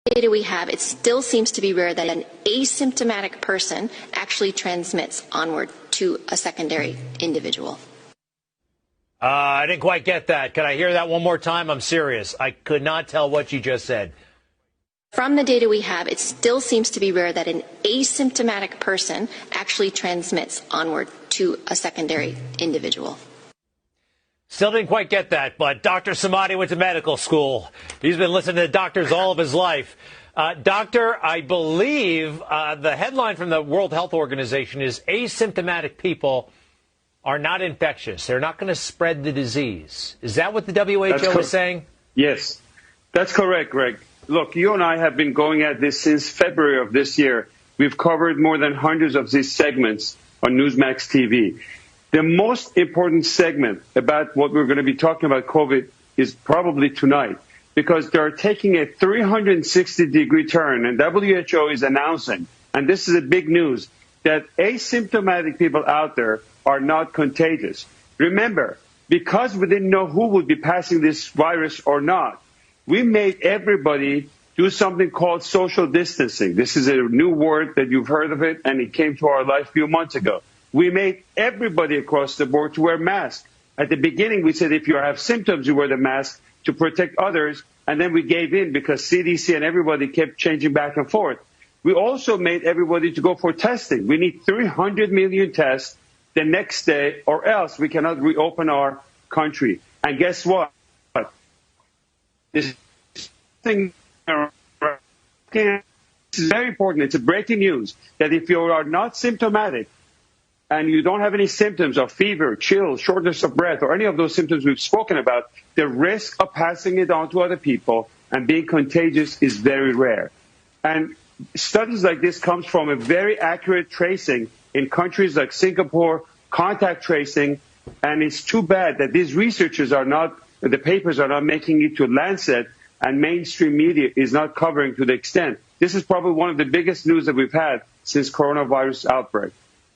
data we have, it still seems to be rare that an asymptomatic person actually transmits onward to a secondary individual. I didn't quite get that. Can I hear that one more time? I'm serious. I could not tell what you just said. From the data we have, it still seems to be rare that an asymptomatic person actually transmits onward to a secondary individual. Still didn't quite get that, but Dr. Samadi went to medical school. He's been listening to doctors all of his life. Doctor, I believe the headline from the World Health Organization is asymptomatic people are not infectious. They're not going to spread the disease. Is that what the WHO is saying? Yes, that's correct, Greg. Look, you and I have been going at this since February of this year. We've covered more than hundreds of these segments on Newsmax TV. The most important segment about what we're going to be talking about COVID is probably tonight, because they're taking a 360-degree turn, and WHO is announcing, and this is a big news, that asymptomatic people out there are not contagious. Remember, because we didn't know who would be passing this virus or not, we made everybody do something called social distancing. This is a new word that you've heard of it, and it came to our life a few months ago. We made everybody across the board to wear masks. At the beginning, we said if you have symptoms, you wear the mask to protect others, and then we gave in because CDC and everybody kept changing back and forth. We also made everybody to go for testing. We need 300 million tests the next day, or else we cannot reopen our country. And guess what? This thing is very important. It's a breaking news that if you are not symptomatic and you don't have any symptoms of fever, chills, shortness of breath, or any of those symptoms we've spoken about, the risk of passing it on to other people and being contagious is very rare. And studies like this comes from a very accurate tracing in countries like Singapore, contact tracing, and it's too bad that these researchers are not, the papers are not making it to Lancet, and mainstream media is not covering to the extent. This is probably one of the biggest news that we've had since coronavirus outbreak.